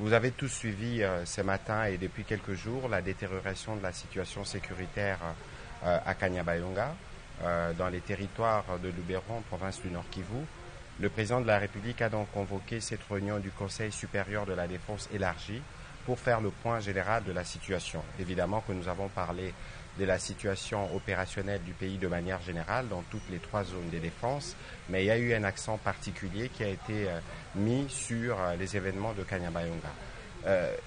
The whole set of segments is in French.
Vous avez tous suivi ce matin et depuis quelques jours la détérioration de la situation sécuritaire à Kanyabayonga, dans les territoires de Luberon, province du Nord Kivu. Le président de la République a donc convoqué cette réunion du Conseil supérieur de la défense élargie pour faire le point général de la situation. Évidemment que nous avons parlé de la situation opérationnelle du pays de manière générale dans toutes les 3 zones de défense, mais il y a eu un accent particulier qui a été mis sur les événements de Kanyabayonga.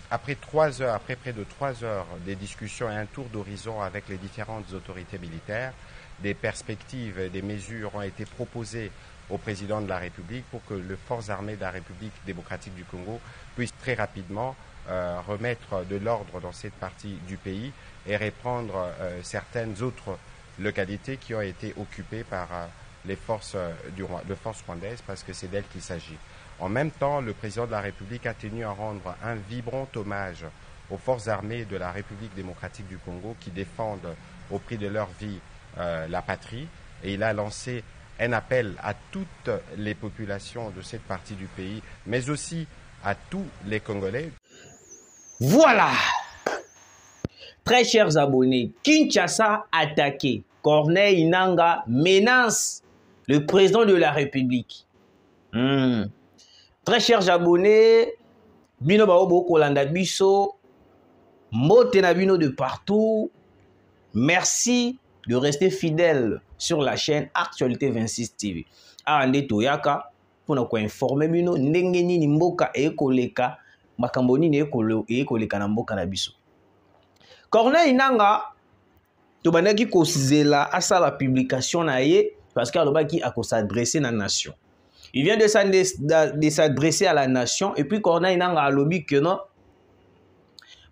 Après près de 3 heures des discussions et un tour d'horizon avec les différentes autorités militaires, des perspectives et des mesures ont été proposées au président de la République pour que les forces armées de la République démocratique du Congo puissent très rapidement remettre de l'ordre dans cette partie du pays et reprendre certaines autres localités qui ont été occupées par les forces rwandaises, parce que c'est d'elles qu'il s'agit. En même temps, le président de la République a tenu à rendre un vibrant hommage aux forces armées de la République démocratique du Congo qui défendent au prix de leur vie la patrie, et il a lancé un appel à toutes les populations de cette partie du pays, mais aussi à tous les Congolais. Voilà, très chers abonnés, Kinshasa attaqué, Corneille Nangaa menace le président de la République. Très chers abonnés, bino baobo kolanda biso, mote na bino de partout. Merci de rester fidèle sur la chaîne Actualité 26 TV. Ande toyaka pour nous informer bino ndenge nini mboka ekoleka makambo nini ekoleka na mboka na biso. Corneille Nangaa tobandaki kozela asala publication na ye parce que alobaki ako s'adresser na nation. Il vient de s'adresser à la nation et puis Corneille Nangaa alobi que non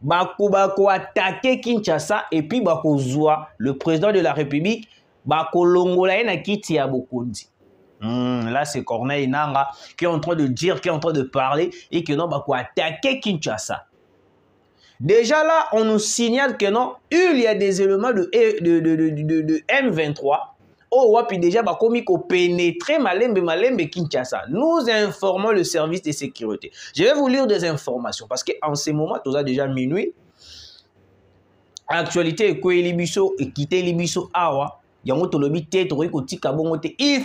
bako attaquer Kinshasa et puis bako zwa le président de la République bako longola ye na kiti ya bokonzi. Là, c'est Corneille Nangaa qui est en train de dire, qui est en train de parler et que non, bah quoi attaquer Kinshasa. Déjà là, on nous signale que non, il y a des éléments de M23. Oh, puis déjà, bah comme il faut pénétrer Malembe Kinshasa. Nous informons le service de sécurité. Je vais vous lire des informations parce qu'en ce moment, tout ça déjà minuit. Actualité, Libiso et quitter Libiso Awa. Il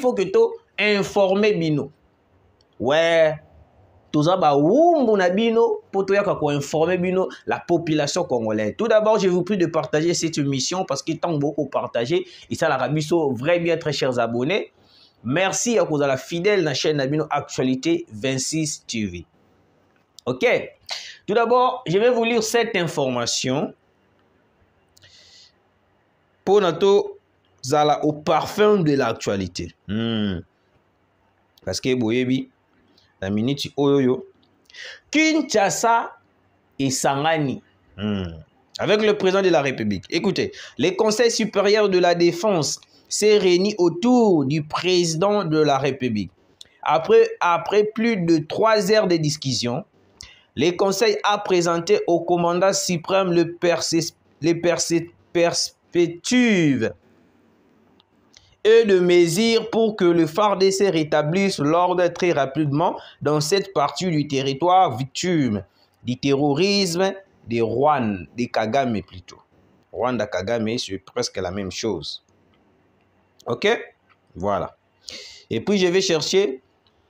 faut que tu informer bino. Ouais, tout ça ba wumbu na bino pour informer bino la population congolaise. Tout d'abord, je vous prie de partager cette émission parce qu'il tant beaucoup partagé et ça la rabiso vrai bien très chers abonnés. Merci à cause de la fidèle la chaîne Nabino Actualité 26 TV. OK. Tout d'abord, je vais vous lire cette information pour notre zala au parfum de l'actualité. Parce que boyebi la minute oyoyo Kinshasa et Sangani avec le président de la République. Écoutez, le Conseil supérieur de la défense s'est réuni autour du président de la République. Après plus de 3 heures de discussion, le Conseil a présenté au commandant suprême les perspectives et de mesures pour que le FARDC rétablisse l'ordre très rapidement dans cette partie du territoire victime du terrorisme des Rwanda, des Kagame plutôt. Rwanda Kagame, c'est presque la même chose. OK? Voilà. Et puis je vais chercher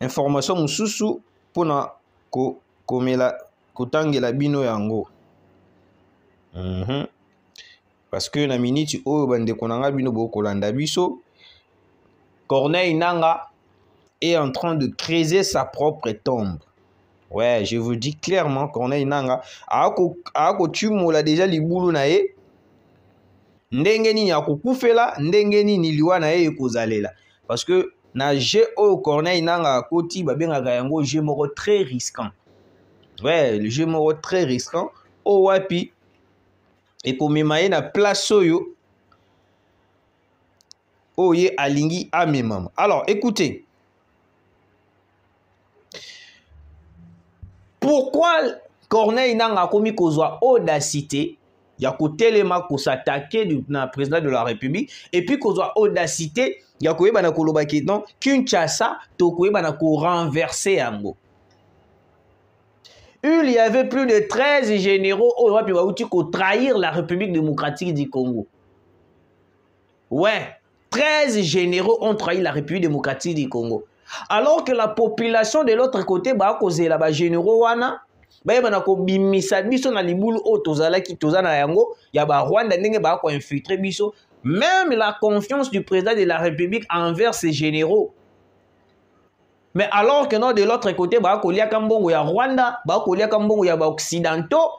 information mususu pour na kotangela bino yango. Parce que na minute oyo bande konanga bino bokolanda biso, Corneille Nangaa est en train de creuser sa propre tombe. Ouais, je vous dis clairement, Corneille Nangaa ako tumola déjà libulu na ye. Ndenge nini akokufela, ndenge nini liwa na ye ekozalela. Parce que na jeu au Corneille Nangaa koti babengaka yango jeu moko très risquant. Ouais, le jeu moko très risquant. Oh wapi ekomema na place oyo oye alingi amemama. Alors, écoutez. Pourquoi Corneille Nangaa komi kozwa audacité ya kotelema ko s'attaquer du président de la République et puis kozwa audacité ya koyeba na koloba ki non Kinshasa to koyeba na ko renverser yango. il y avait plus de 13 généraux qui ont trahir la République démocratique du Congo. Ouais, 13 généraux ont trahi la République démocratique du Congo. Alors que la population de l'autre côté, bah, cause là-bas, généraux, wana, bah, bah, ko bimisa biso na libulu o tozala ki tozana yango, ya ba Rwanda ndenge ba ko infiltrer biso. Même la confiance du président de la République envers ses généraux. Mais alors que non, de l'autre côté, bah, ko lia kambongo ya Rwanda, bah, ko lia kambongo ya ba occidentaux.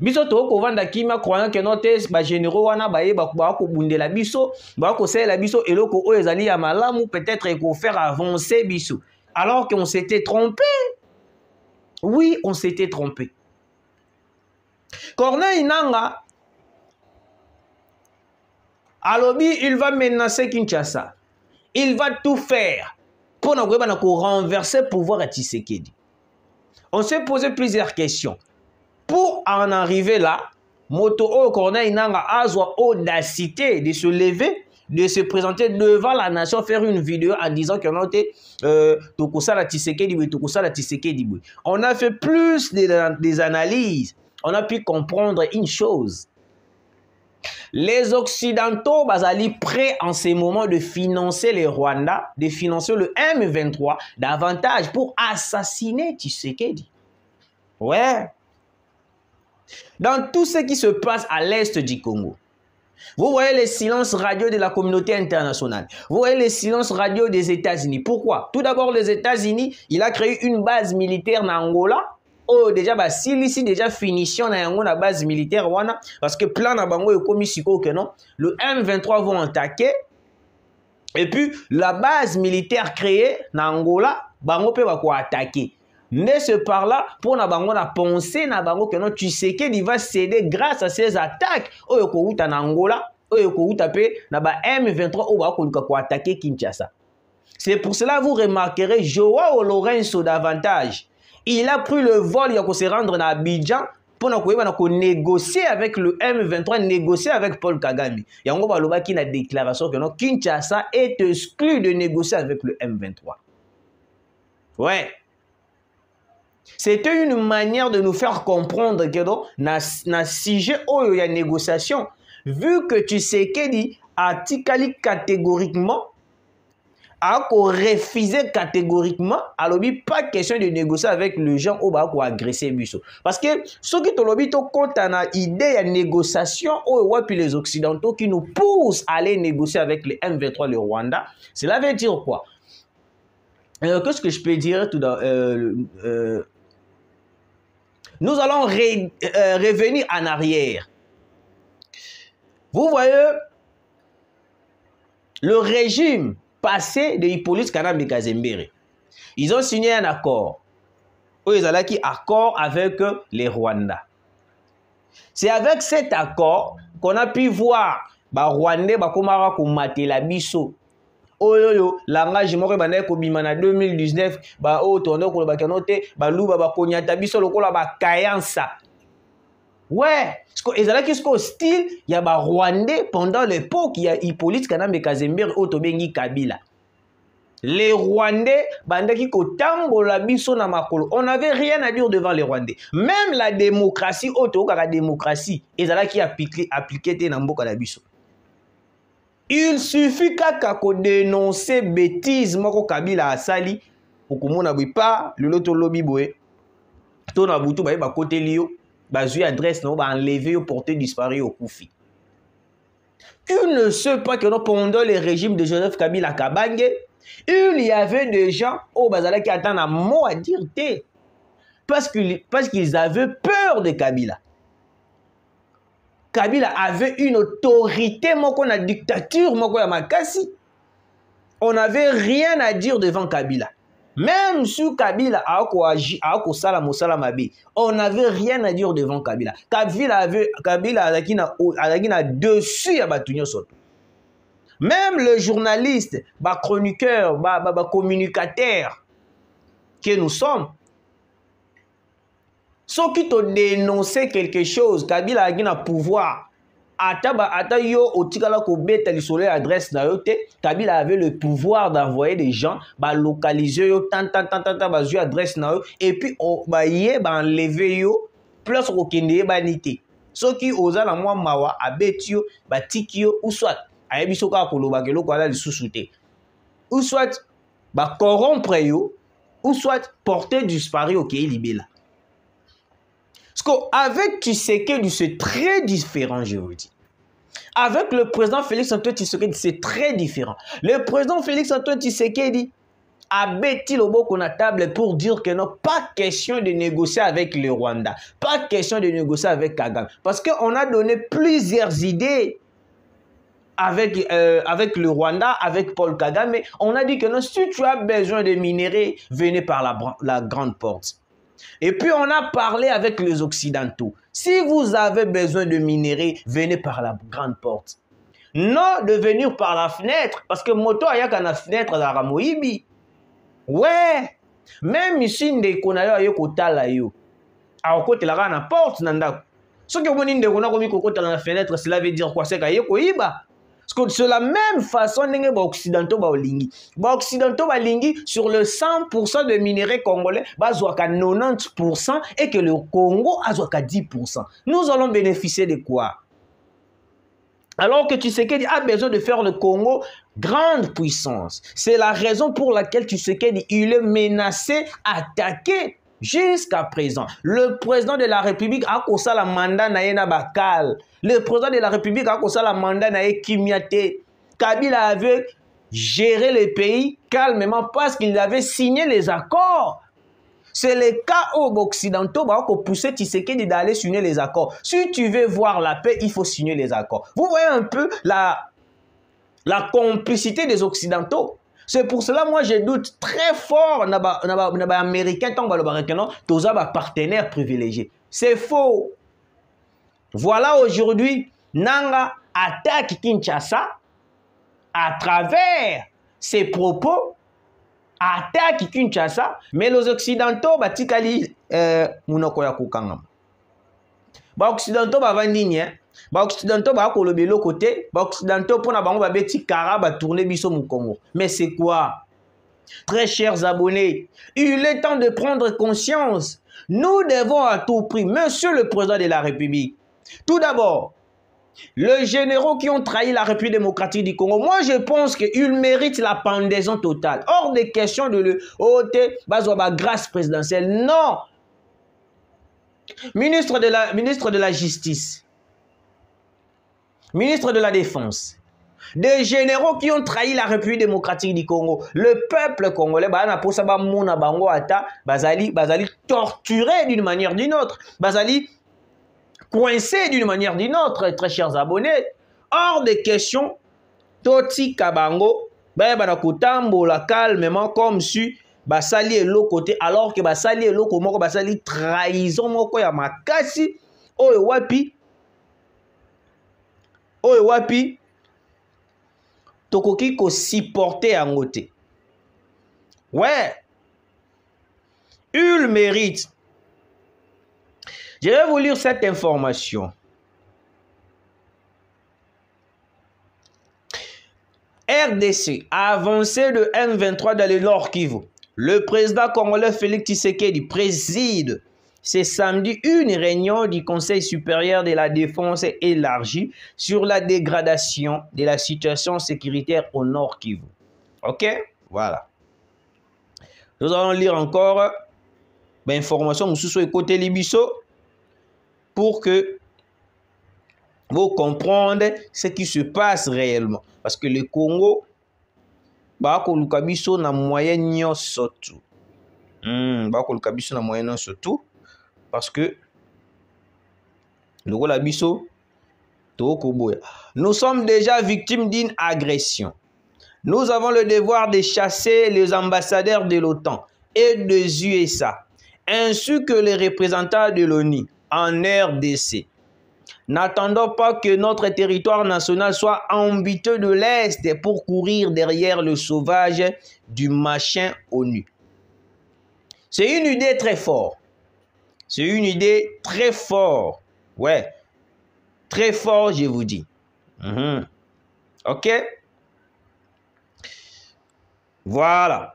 Biso to ko vanda kima croyant que non te ba généraux wana ba ye ba ko bundela biso ba ko sela biso eloko o ezali ya malamu peut-être ko faire avancer biso alors qu'on s'était trompé. Oui, on s'était trompé. Corneille Nangaa alobi il va menacer Kinshasa. Il va tout faire pour renverser le pouvoir à Tshisekedi. On s'est posé plusieurs questions. Pour en arriver là, Moto Corneille Nangaa a l'audacité de se lever, de se présenter devant la nation, faire une vidéo en disant qu'on a été on a fait plus des analyses. On a pu comprendre une chose. Les Occidentaux sont prêts en ces moments de financer les Rwandais, de financer le M23 davantage pour assassiner Tshisekedi. Ouais. Dans tout ce qui se passe à l'est du Congo, vous voyez les silences radio de la communauté internationale. Vous voyez les silences radio des États-Unis. Pourquoi? Tout d'abord, les États-Unis, il a créé une base militaire en Angola. Oh, déjà, bah, si ici, déjà, finition dans la base militaire, parce que plan na bango est commis que non. Le M23 vont attaquer. Et puis, la base militaire créée en Angola, bango peut attaquer. Mais ce par là, pour na bango na penser na bango que non, tu sais qu'il va céder grâce à ces attaques. Oh, yoko uta na Angola, oh, yoko uta pe na ba M23 oh ba ko attaquer Kinshasa. C'est pour cela vous remarquerez Joao Lourenço davantage. Il a pris le vol, il a se rendre à Abidjan pour négocier avec le M23, négocier avec Paul Kagame. Il y a une déclaration que non, Kinshasa est exclu de négocier avec le M23. Ouais. C'était une manière de nous faire comprendre que dans sujet où il y a négociation, vu que tu sais qu'il a ticali catégoriquement, a refusé catégoriquement, alors pas question de négocier avec les gens qui ont agressé Bisso. Parce que ceux qui ont une idée de négociation, puis les Occidentaux qui nous poussent à aller négocier avec les M23, le Rwanda, cela veut dire quoi? Qu'est-ce que je peux dire tout nous allons revenir en arrière. Vous voyez, le régime passé de Hippolyte Kagame Kazembere, ils ont signé un accord. Ils ont un accord avec les Rwandais. C'est avec cet accord qu'on a pu voir les Rwandais qui la biso. Oyoyo langage moko bana ko bimana 2019 ba o tondo ko ba kanote ba luba ba konyata biso lokola ba kayansa. Ouais, ezalaki ce style ya ba Rwandais pendant l'époque ya Hippolyte Kagame Kazembere otobengi Kabila. Les Rwandais bandaki ko tambola biso na makolo. On n'avait rien à dire devant les Rwandais. Même la démocratie la démocratie ezalaki appliqué te na mboka na biso. Il suffit qu'à dénoncer bêtises moko Kabila asali pour que mon pas le loto lobby boé ton abutu ba côté lio ba zui adresse non ba enlever ou porter disparu au Koufi. Tu ne sais pas que pendant le régime de Joseph Kabila Kabange, il y avait des gens au bazala qui attendent un mot à dire parce qu'ils avaient peur de Kabila. Kabila avait une autorité, moko na dictature, moko ya makasi. On n'avait rien à dire devant Kabila. Même si Kabila a sala mosala mabe, on n'avait rien à dire devant Kabila. Kabila a dessus ya batunyo soto. Même le journaliste, chroniqueur, communicateur que nous sommes, ceux qui t'ont dénoncé quelque chose, Kabila a un pouvoir ata yo otikala ko beta lisolo adresse na yo te, Kabila avait le pouvoir d'envoyer des gens ba localiser yo tant ba zu adresse na yo et puis ba yé ba enlever yo plus ko kende ba nité. Soki oza na mwa mawa abeti yo ba tiki yo ou soit ayebi soka koloba ke loko ala lisusu te. Ou soit ba corrompre yo ou soit porter disparu au Kéi Libéla. Parce qu'avec Tshisekedi, c'est très différent, je vous dis. Avec le président Félix Antoine Tshisekedi, c'est très différent. Le président Félix Antoine Tshisekedi a bêti le mot qu'on a table pour dire que non, pas question de négocier avec le Rwanda. Pas question de négocier avec Kagame. Parce qu'on a donné plusieurs idées avec le Rwanda, avec Paul Kagame, mais on a dit que non, si tu as besoin de minerais, venez par la grande porte. Et puis on a parlé avec les Occidentaux. Si vous avez besoin de minerais, venez par la grande porte. Non de venir par la fenêtre, parce que moto a qu'à la fenêtre la Ramoïbi. Ouais, même ici, on a eu kotala yo. A côté la porte nanda. Ce que vous dites, on a commis cocotte dans la fenêtre, cela veut dire quoi? C'est qu'il y a koiba. Parce que c'est la même façon que les Occidentaux balingi. Les Occidentaux balingi sur le 100% de minerais congolais, bazoa 90% et que le Congo a 10%. Nous allons bénéficier de quoi? Alors que Tshisekedi a besoin de faire le Congo grande puissance. C'est la raison pour laquelle Tshisekedi il est menacé, attaqué. Jusqu'à présent, le président de la République a causé la mandat na Bakal. Le président de la République a causé la mandat na Kimiate. Kabila avait géré le pays calmement parce qu'il avait signé les accords. C'est le cas aux Occidentaux qui poussé Tshisekedi d'aller signer les accords. Si tu veux voir la paix, il faut signer les accords. Vous voyez un peu la complicité des Occidentaux. C'est pour cela moi je doute très fort naba américain tant tous partenaires privilégiés. C'est faux. Voilà aujourd'hui Nanga attaque Kinshasa à travers ses propos attaque Kinshasa, mais les Occidentaux batikali munoko ya kukangam. Ba Occidentaux bavandini ba Occidentaux ba kolobelo côté, ba Occidentaux pona bango ba beti kara ba tourner biso mu Congo. Mais c'est quoi? Très chers abonnés, il est temps de prendre conscience. Nous devons à tout prix, monsieur le président de la République. Tout d'abord, les généraux qui ont trahi la République démocratique du Congo, moi je pense qu'ils méritent la pendaison totale. Hors des questions de le ôter, grâce présidentielle. Non. Ministre de la Justice, ministre de la Défense, des généraux qui ont trahi la République démocratique du Congo, le peuple congolais, bazali torturé d'une manière ou d'une autre, bazali coincé d'une manière ou d'une autre, très chers abonnés. Hors de question, Toti Kabango, la calmement comme si basali et l'autre côté, alors que basali et l'autre moko basali trahison moko ya makasi, oyo wapi, tokoki ko supporter en côté. Ouais, il mérite. Je vais vous lire cette information. RDC a avancé de M23 dans le Nord Kivu. Le président congolais Félix Tshisekedi préside ce samedi une réunion du Conseil supérieur de la défense élargie sur la dégradation de la situation sécuritaire au Nord Kivu. Ok? Voilà. Nous allons lire encore l'information sur côté Libiso pour que vous compreniez ce qui se passe réellement. Parce que le Congo, na moyen surtout. Parce que nous sommes déjà victimes d'une agression. Nous avons le devoir de chasser les ambassadeurs de l'OTAN et des USA, ainsi que les représentants de l'ONU en RDC. N'attendons pas que notre territoire national soit embité de l'Est pour courir derrière le sauvage du machin ONU. C'est une idée très forte. C'est une idée très forte. Ouais. Très fort, je vous dis. Ok? Voilà.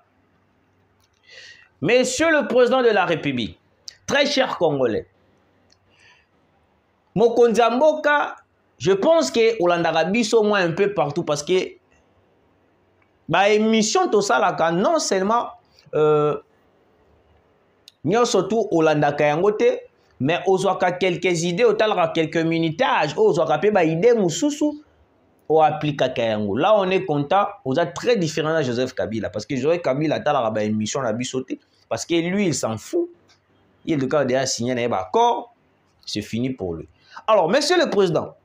Monsieur le Président de la République, très cher Congolais, Mokonzi Mboka, je pense que Olandaka biso moi un peu partout parce que ba émission tout ça là, non seulement surtout Olandaka yangote, mais ozwaka quelques idées, otalaka quelques minutages, ozwaka pe ba idée mususu o appliquer yango. Là on est content, on a très différent de Joseph Kabila parce que Joseph Kabila talaka ba émission la bisoté parce que lui il s'en fout. Il est le cas déjà signé un accord, c'est fini pour lui. Alors monsieur le président,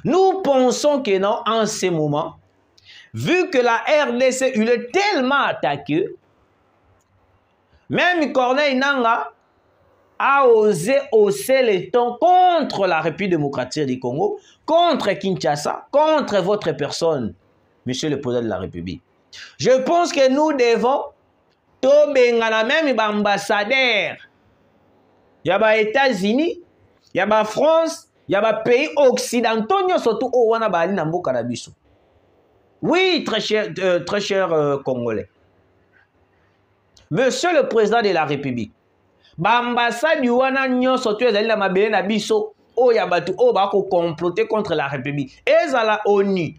nous pensons que non en ce moment, vu que la RDC il est tellement attaqué, même Corneille Nangaa a osé hausser les tons contre la République démocratique du Congo, contre Kinshasa, contre votre personne, monsieur le président de la République. Je pense que nous devons tobengana même ambassadeur. Il y a les États-Unis, il y a la France, il y a les pays occidentaux, surtout au Wanabali Nambo Kanabiso. Oui, très cher Congolais. Monsieur le président de la République, l'ambassade du Wana Nyon surtout ezali na mabele na biso o ya batu o ba ko comploter contre la République. Ezala ONU,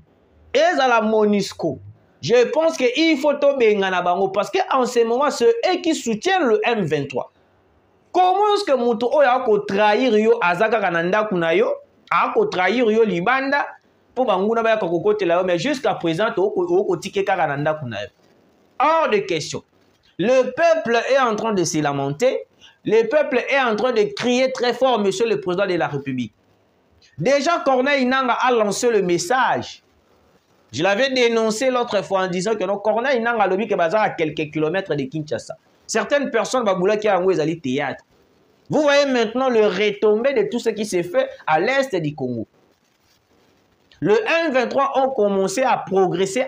ezala MONUSCO. Je pense que il faut to bengana bango parce que en ce moment c'est eux qui soutiennent le M23. Comment est-ce que mutu o ya ko trahir yo azaka kananda kuna yo, a ko trahir yo libanda pour banguna ba ko kokotela yo mais jusqu'à présent to ko tike kananda kuna yo. Hors de question. Le peuple est en train de se lamenter. Le peuple est en train de crier très fort, monsieur le président de la République. Déjà, Corneille Nangaa a lancé le message. Je l'avais dénoncé l'autre fois en disant que Corneille Nangaa lobby que bazar à quelques kilomètres de Kinshasa. Certaines personnes baboula qui ont allé théâtre. Vous voyez maintenant le retombé de tout ce qui s'est fait à l'est du Congo. Le M23 ont commencé à progresser,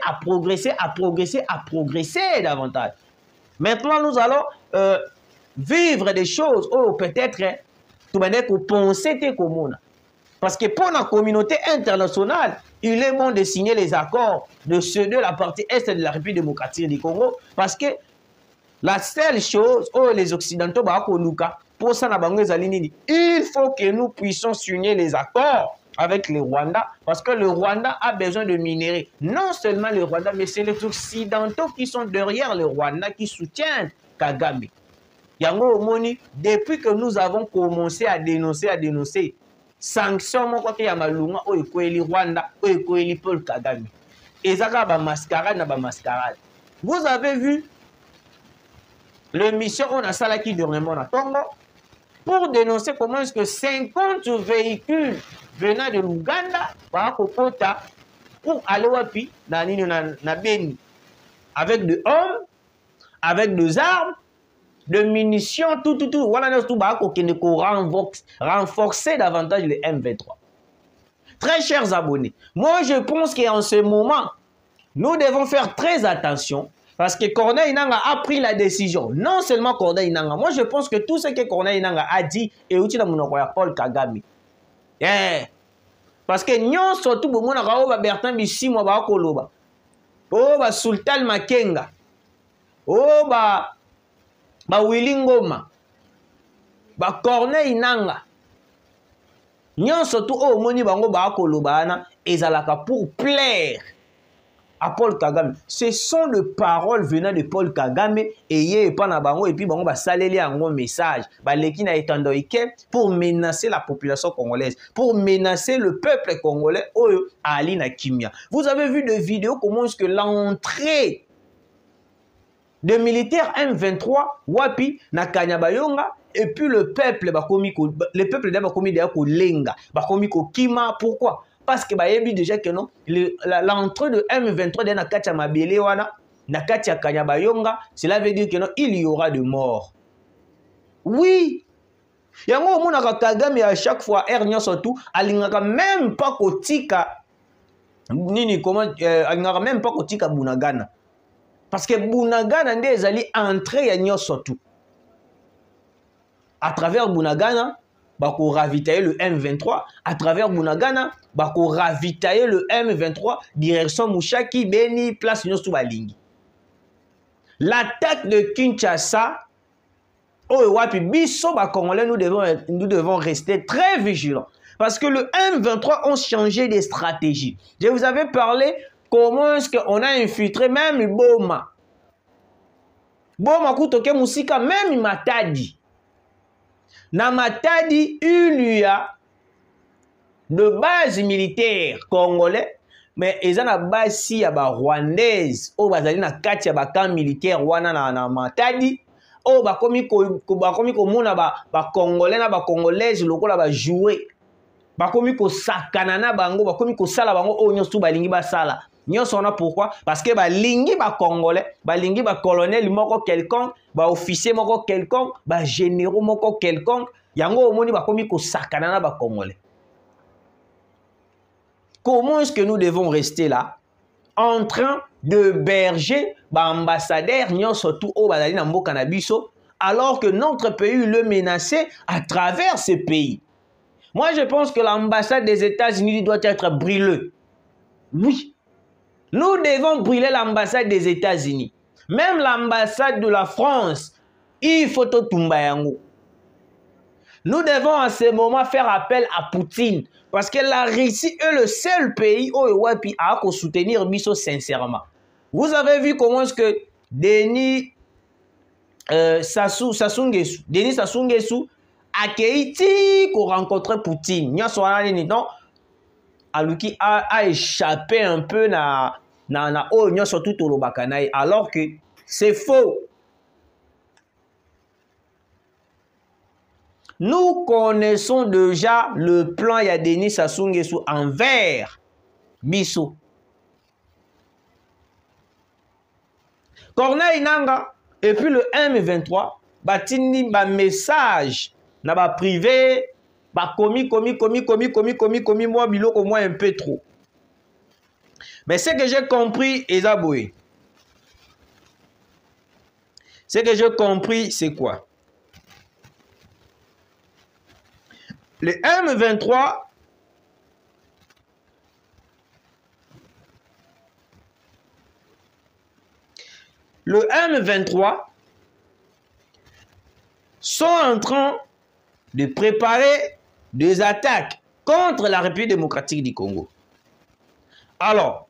davantage. Maintenant, nous allons vivre des choses où peut-être tout le monde penser comme parce que pour la communauté internationale, il est bon de signer les accords de ceux de la partie est de la République démocratique du Congo parce que la seule chose où les Occidentaux pour ça il faut que nous puissions signer les accords avec le Rwanda parce que le Rwanda a besoin de minerais. Non seulement le Rwanda, mais c'est les Occidentaux qui sont derrière le Rwanda qui soutiennent Kagame. Yango Omoni, depuis que nous avons commencé à dénoncer, sanctions, mon côté Yamalunga, Oekoeli Rwanda, Oekoeli Paul Kagame. Et ça va mascarade. Vous avez vu le mission on a ça là qui dernièrement à Congo pour dénoncer comment est-ce que 50 véhicules venant de l'Ouganda pour aller wapi na Beni avec des hommes, avec des armes, de munitions, tout. Voilà, renforcer davantage le M23. Très chers abonnés, moi je pense qu'en ce moment, nous devons faire très attention parce que Corneille Nangaa a pris la décision. Non seulement Corneille Nangaa, moi je pense que tout ce que Corneille Nangaa a dit est utile à Paul Kagame. Parce que nous, surtout, nous avons Bertrand Bisimwa, Sultan Makenga, Willy Ngoma, Corneille Nangaa. Nous, surtout, pour plaire à Paul Kagame. Ce sont les paroles venant de Paul Kagame et puis bango ba saleli un message pour menacer la population congolaise, pour menacer le peuple congolais Ali na Kimia. Vous avez vu des vidéos comment est-ce que l'entrée de militaires M23 wapi na Kanyabayonga et puis le peuple bakomi lenga bakomi ko kima. Pourquoi? Parce que bayebi déjà que non l'entrée de M23 dans Nakatia Mabele wana Nakatia Kanyabayonga, cela veut dire que non il y aura de morts. Oui. Yango monaka Kagame à chaque fois ernyo surtout alingaka même pas kotika nini comment alingaka même pas kotika Bunagana. Parce que Bunagana nde ezali entrée ya nyo surtout. À travers Bunagana bako ravitailler le M23 à travers Bunagana, bako ravitailler le M23 direction Mushaki, Beni, place Nyosu Balingi. L'attaque de Kinshasa, Congolais, nous devons rester très vigilants. Parce que le M23 ont changé de stratégie. Je vous avais parlé comment est-ce qu'on a infiltré même Boma. Boma Kutoke Musika, même Matadi. Na Matadi, il y a de bases militaires congolais, mais ils ont une base si rwandaise. Ou bazali na kati ya camp militaire wana na Matadi. Ou bakomi ko mona ba congolais na ba congolaise lokola ba jouer. Bakomi ko sakana na bango, bakomi ko sala bango o nyosu balingi ba sala. Nyonso na pourquoi? Parce que balingi ba congolais, balingi ba colonel moko quelconque, ba officier moko quelconque, ba généraux moko quelconque, yango omoni bakomi ko sakana na ba congolais. Comment est-ce que nous devons rester là en train de berger ba ambassadeur nyonso tout o bazali na mboka na biso alors que notre pays le menacé à travers ce pays? Moi, je pense que l'ambassade des États-Unis doit être brûlée. Oui. Nous devons brûler l'ambassade des États-Unis. Même l'ambassade de la France, il faut tout tumbayango. Nous devons à ce moment faire appel à Poutine. Parce que la Russie est le seul pays où il a soutenir Bisso sincèrement. Vous avez vu comment est-ce que Denis Sassou Nguesso a Keiti pour rencontrer Poutine. Aluki a échappé un peu alors que c'est faux. Nous connaissons déjà le plan ya Denis Sassou Nguesso envers Bisso. Corneille Nanga et puis le M23 batini ba message na ba privé ba commis moi biloko moi un peu trop. Mais ce que j'ai compris Ezaboué. Ce que j'ai compris c'est quoi? Le M23 sont en train de préparer des attaques contre la République démocratique du Congo. Alors,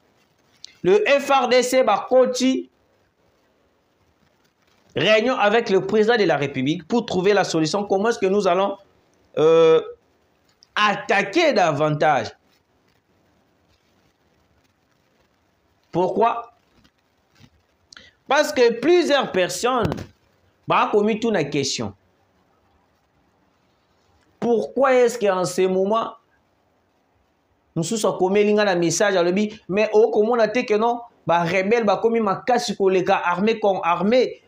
le FRDC va continuer réunion avec le président de la République pour trouver la solution. Comment est-ce que nous allons attaquer davantage? Pourquoi? Parce que plusieurs personnes ont commis toute la question. Pourquoi est-ce qu'en ce moment, nous sommes comme un message à l'objet, mais au comment on a dit que non, les rebelles ont commis ma casse pour les armés comme armés.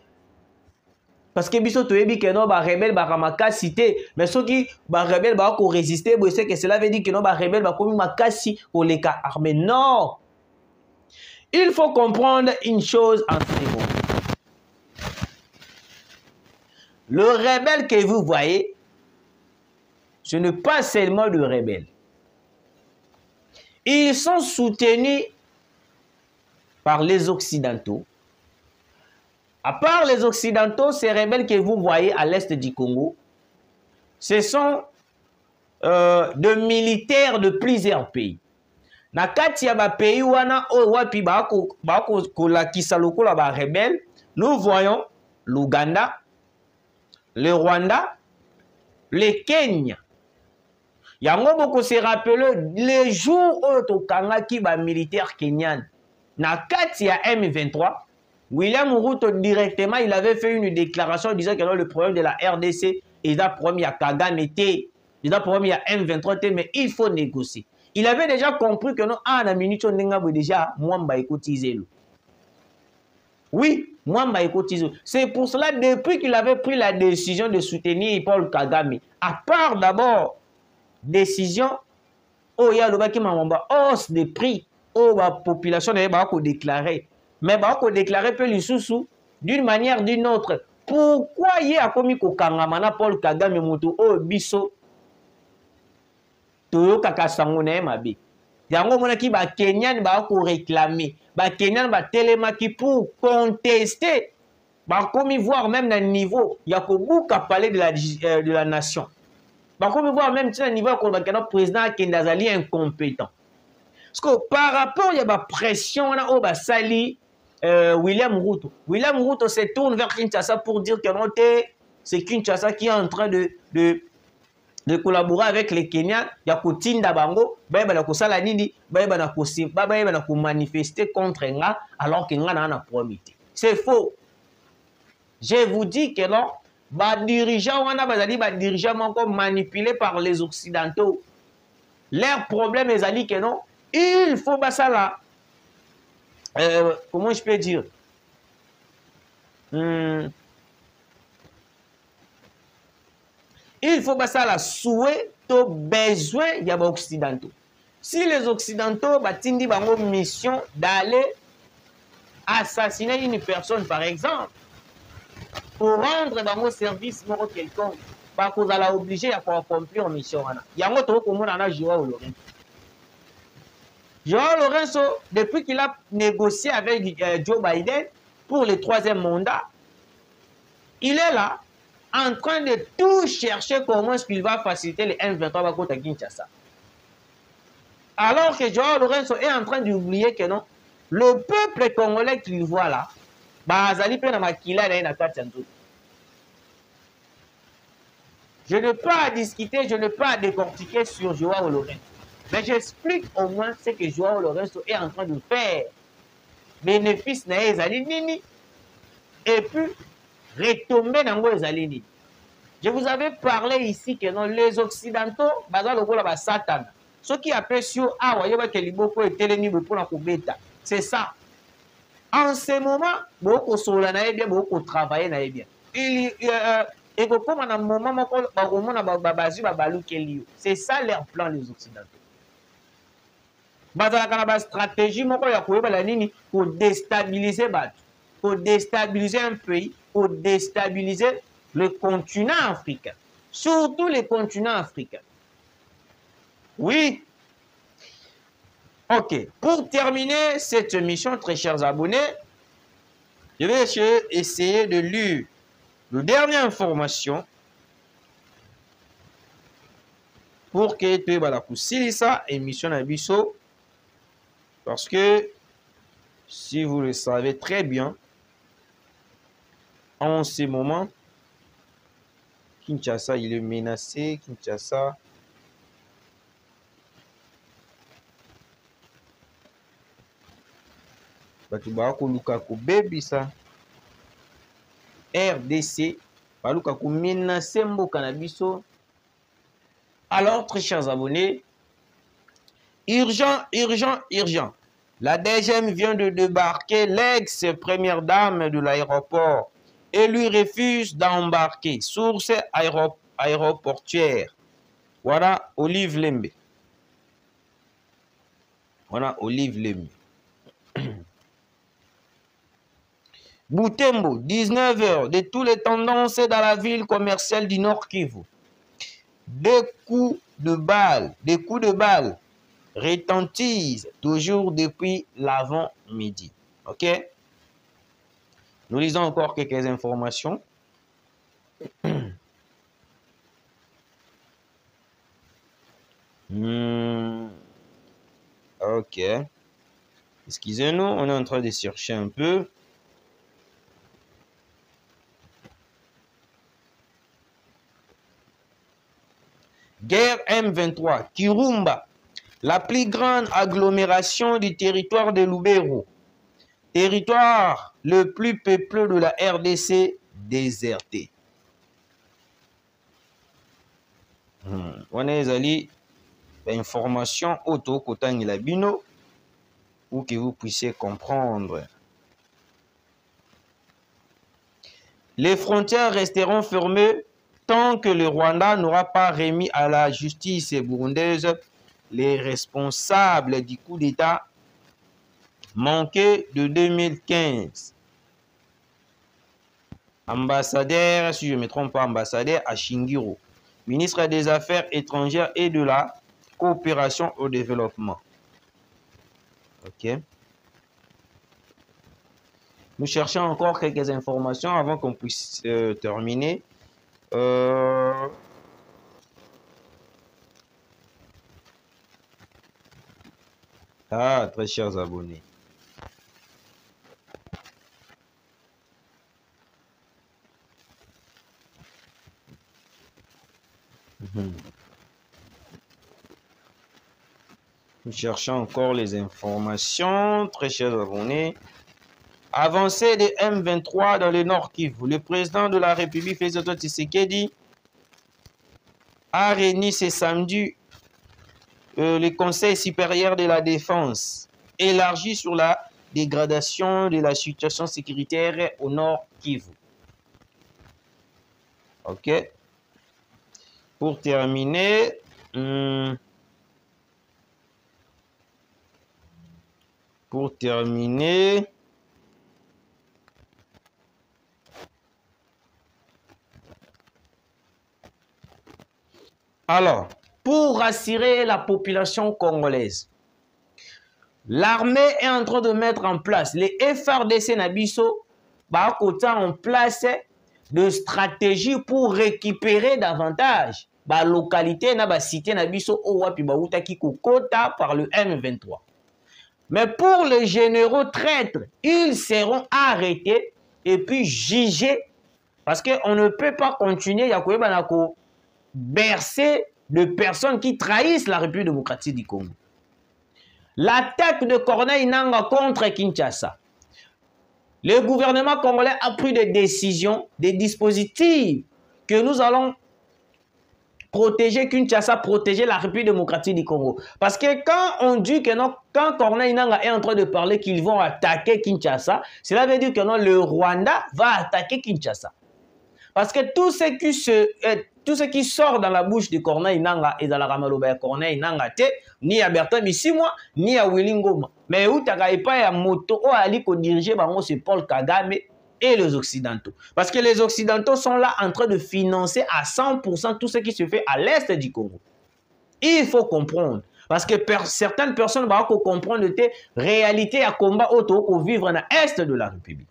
Parce que biso to yebi que non, les rebelles ont ma casse cité, mais ceux qui les rebelles ont résisté, c'est que cela veut dire que non, les rebelles ont commis ma casse pour les armés. Non! Il faut comprendre une chose en ce moment. Le rebelle que vous voyez, ce n'est pas seulement le rebelle. Ils sont soutenus par les Occidentaux. À part les Occidentaux, ces rebelles que vous voyez à l'est du Congo, ce sont de militaires de plusieurs pays. Na kati ya ba pays wana o wapi ba ko la kisaloko la ba rebelle, nous voyons l'Ouganda, le Rwanda, le Kenya. Yango boko se rappelle les jours où tokanga ki ba militaire kenyan. Na kati ya M23, William Ruto directement, il avait fait une déclaration disant que le problème de la RDC est un problème à Kagame, il est un problème à M23, mais il faut négocier. Il avait déjà compris que non, à la minute, on a déjà Mwamba écotisé. Oui, Mwamba écotisé. C'est pour cela, depuis qu'il avait pris la décision de soutenir Paul Kagame, à part d'abord, décision, oh, il y a le baki Mwamba, hausse des prix, oh, la population n'est pas déclarée. Mais bah, on déclarer peu les sous d'une manière ou d'une autre. Pourquoi il y a commis au Kangamana Paul Kagame Moto oh biso toyokaka sango na ye mabe. Yango monaki ba Kenyan ba ko réclamer, ba Kenyan ba telemaki pour contester, ba komi voir même na niveau ya ko buka parler de la nation. Ba komi voir même na niveau ya ko ba kana président Kendazali incompétent. Parce que par rapport il y a ba pression na o ba sali William Ruto. William Ruto se tourne vers Kinshasa pour dire que non, c'est Kinshasa qui est en train de collaborer avec les Kenyans. Il y a Kotinda Bango, manifester contre Nga alors que Nga n'a pas promis. C'est faux. Je vous dis que non, les dirigeants manipulés par les Occidentaux. Leur problème est que non, il faut pas ça là. Comment je peux dire? Il faut pas ça la souhait to besoin il y a occidentaux. Si les occidentaux batindi bango mission d'aller assassiner une personne par exemple pour rendre bango service moro quelconque, ba ko la obligé à accomplir mission wana. Yango to ko mona na Joao Lorenzo. Joao Lorenzo, depuis qu'il a négocié avec Joe Biden pour le 3e mandat, il est là en train de tout chercher comment est-ce qu'il va faciliter les M23 à Kinshasa. Alors que Joao Lorenzo est en train d'oublier que non, le peuple congolais qu'il voit là, je n'ai pas à discuter, je n'ai pas à décortiquer sur Joao Lorenzo. Mais j'explique au moins ce que Joao Lorenzo est en train de faire. Bénéfice na ezali nini. Et puis, retomber dans les alini. Je vous avais parlé ici que non, les Occidentaux, Satan. Ceux qui appellent sur c'est ça. En ce moment, beaucoup sont là, beaucoup travaillent bien. C'est ça leur plan, les Occidentaux. La stratégie pour déstabiliser pour déstabiliser un pays, pour déstabiliser le continent africain, surtout les continents africains. Oui. Ok. Pour terminer cette émission, très chers abonnés, je vais essayer de lire la dernière information pour que tu aies ça émission Abisso. Parce que, si vous le savez très bien, en ce moment, Kinshasa, il est menacé. Kinshasa. Batubako Lukaku baby ça. RDC. Balukaku menacé mboka na biso. Alors, très chers abonnés, urgent, urgent, urgent. La DGM vient de débarquer l'ex-première dame de l'aéroport et lui refuse d'embarquer. Source aéroportuaire. Voilà Olive Lembe. Voilà Olive Lembe. Butembo, 19h, de toutes les tendances dans la ville commerciale du Nord Kivu. Des coups de balles retentissent toujours depuis l'avant-midi. Ok? Nous lisons encore quelques informations. Ok. Excusez-nous, on est en train de chercher un peu. Guerre M23, Kirumba, la plus grande agglomération du territoire de Lubero. Territoire le plus peuplé de la RDC déserté. On a les informations auto Kotangi Labino pour que vous puissiez comprendre. Les frontières resteront fermées tant que le Rwanda n'aura pas remis à la justice burundaise les responsables du coup d'État manqué de 2015. Ambassadeur, si je ne me trompe pas, ambassadeur à Shingiro, ministre des Affaires étrangères et de la coopération au développement. Ok. Nous cherchons encore quelques informations avant qu'on puisse terminer. Ah, très chers abonnés. Nous cherchons encore les informations, très chers abonnés. Avancée de M23 dans le Nord Kivu. Le président de la République, Félix Tshisekedi, a réuni ce samedi le Conseil supérieur de la défense, élargi sur la dégradation de la situation sécuritaire au Nord Kivu. Ok. Pour terminer, alors, pour rassurer la population congolaise, l'armée est en train de mettre en place, les FRDC Nabiso, en place de stratégie pour récupérer davantage la localité na ba cité Nabiso Owapi Baoutaki Kokota par le M23. Mais pour les généraux traîtres, ils seront arrêtés et puis jugés parce qu'on ne peut pas continuer à bercer de personnes qui trahissent la République démocratique du Congo. L'attaque de Corneille Nangaa contre Kinshasa. Le gouvernement congolais a pris des décisions, des dispositifs que nous allons protéger Kinshasa, protéger la République démocratique du Congo. Parce que quand on dit que non, quand Corneille Nangaa est en train de parler qu'ils vont attaquer Kinshasa, cela veut dire que non, le Rwanda va attaquer Kinshasa. Parce que tout ce qui sort dans la bouche de Corneille Nangaa et dans la Ramaloba Corneille Nangaa, ni à Bertrand Bisimwa, ni à Willy Ngoma. Mais où t'as pas ya moto, où ali ko diriger, c'est Paul Kagame et les Occidentaux. Parce que les Occidentaux sont là en train de financer à 100% tout ce qui se fait à l'est du Congo. Il faut comprendre. Parce que certaines personnes vont comprendre les réalités à combat auto pour vivre dans l'est de la République.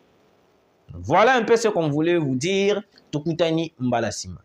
Voilà un peu ce qu'on voulait vous dire. Tokutani Mbalasima.